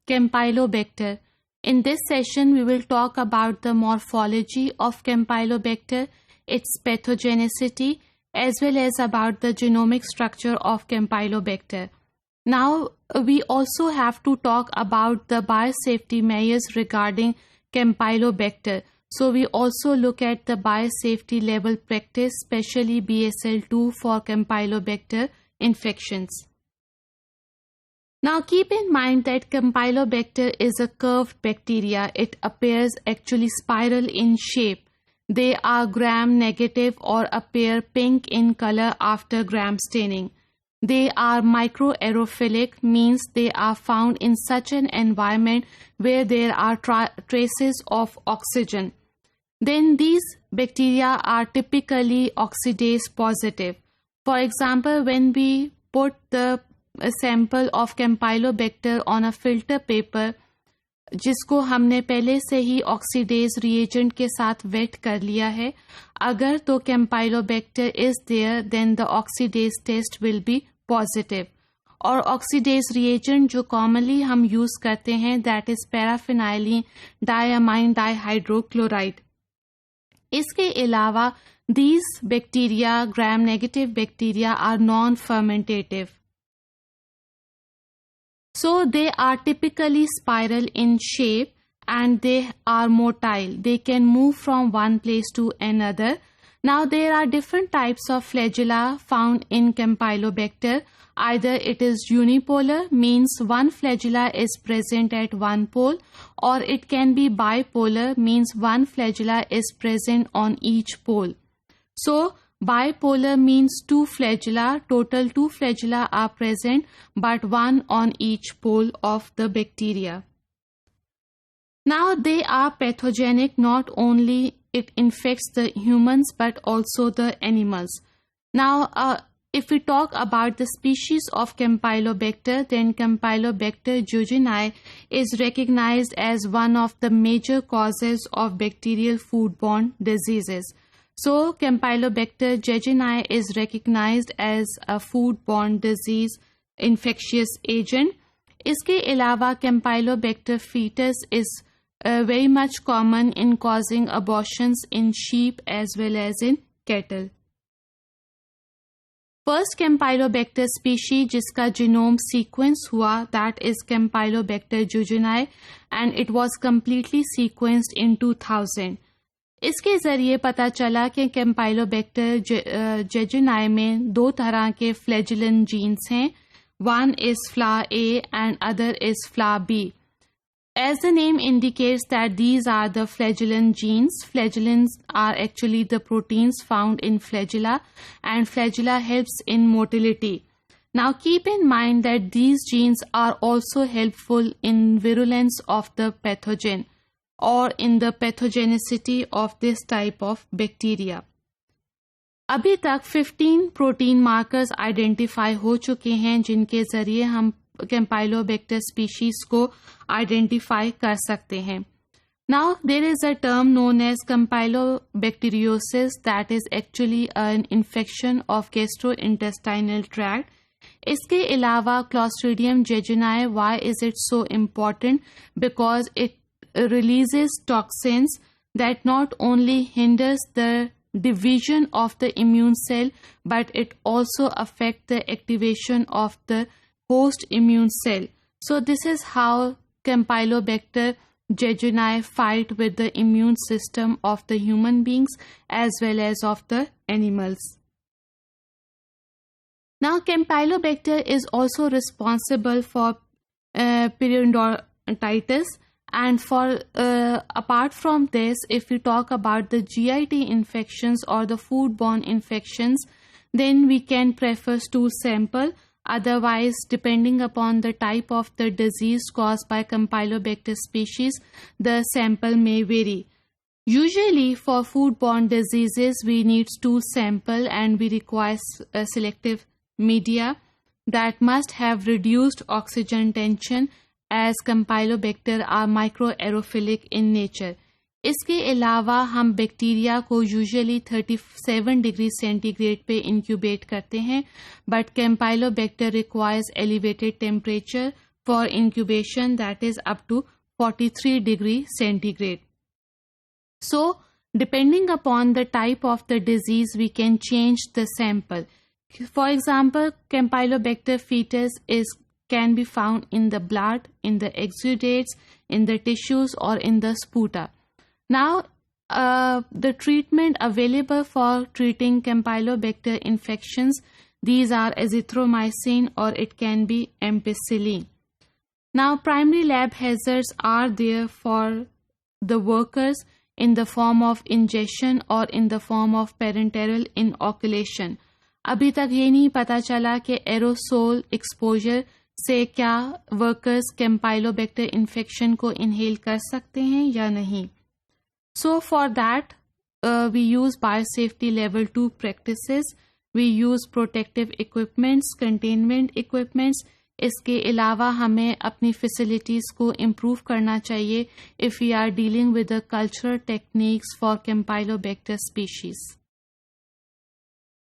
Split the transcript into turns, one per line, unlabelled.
Campylobacter. In this session, we will talk about the morphology of Campylobacter, its pathogenicity, as well as about the genomic structure of Campylobacter. Now, we also have to talk about the biosafety measures regarding Campylobacter. So, we also look at the biosafety level practice, especially BSL-2 for Campylobacter infections. Now keep in mind that Campylobacter is a curved bacteria. It appears actually spiral in shape. They are gram-negative or appear pink in color after gram staining. They are microaerophilic, means they are found in such an environment where there are traces of oxygen. Then these bacteria are typically oxidase positive. For example, when we put the a sample of Campylobacter on a filter paper जिसको हमने पहले से ही oxidase reagent के साथ wait कर लिया है, अगर तो Campylobacter is there, then the oxidase test will be positive. और ऑक्सीडेज रिएजेंट जो कॉमनली हम यूज करते हैं दैट इज पैराफिनाइलिन डायमाइन डाइहाइड्रोक्लोराइड. इसके अलावा these bacteria, gram negative bacteria, are non-fermentative. So they are typically spiral in shape and they are motile. They can move from one place to another. Now there are different types of flagella found in Campylobacter. Either it is unipolar, means one flagella is present at one pole, or it can be bipolar, means one flagella is present on each pole. So bipolar means two flagella, total two flagella are present, but one on each pole of the bacteria. Now they are pathogenic, not only it infects the humans but also the animals. Now if we talk about the species of Campylobacter, then Campylobacter jejuni is recognized as one of the major causes of bacterial foodborne diseases. So, Campylobacter jejuni is recognized as a foodborne disease infectious agent. इसके अलावा Campylobacter fetus is very much common in causing abortions in sheep as well as in cattle. First Campylobacter species जिसका genome sequence हुआ that is Campylobacter jejuni and it was completely sequenced in 2000. इसके ज़रिए पता चला कि Campylobacter jejuni में दो तरह के flagellin genes हैं. One is FLA and other is FLA-B. As the name indicates that these are the flagellin genes. Flagellins are actually the proteins found in flagella and flagella helps in motility. Now keep in mind that these genes are also helpful in virulence of the pathogen or in the pathogenicity of this type of bacteria. अभी तक 15 protein markers identify हो चुके हैं जिनके जरिए हम Campylobacter species को identify कर सकते हैं. Now there is a term known as Campylobacteriosis that is actually an infection of gastrointestinal tract. इसके अलावा Clostridium jejuni, why is it so important? Because it releases toxins that not only hinders the division of the immune cell but it also affects the activation of the host immune cell. So this is how Campylobacter jejuni fight with the immune system of the human beings as well as of the animals. Now Campylobacter is also responsible for periodontitis. And for apart from this, if we talk about the GIT infections or the foodborne infections, then we can prefer stool sample. Otherwise, depending upon the type of the disease caused by Campylobacter species, the sample may vary. Usually for foodborne diseases, we need stool sample and we require selective media that must have reduced oxygen tension as Campylobacter are microaerophilic in nature. इसके अलावा हम bacteria को usually 37 degree centigrade पे incubate करते हैं, but Campylobacter requires elevated temperature for incubation, that is up to 43 degrees centigrade. So, depending upon the type of the disease, we can change the sample. For example, Campylobacter fetus can be found in the blood, in the exudates, in the tissues, or in the sputa. Now, the treatment available for treating Campylobacter infections, these are azithromycin or it can be ampicillin. Now, primary lab hazards are there for the workers in the form of ingestion or in the form of parenteral inoculation. अभी तक ये नहीं पता चला कि aerosol exposure से क्या workers कैम्पाइलोबैक्टर infection को इनहेल कर सकते हैं या नहीं. So for that, we use biosafety level 2 practices. We use protective equipments, containment equipments. इसके अलावा हमें अपनी facilities को improve करना चाहिए if we are dealing with the cultural techniques for Campylobacter species.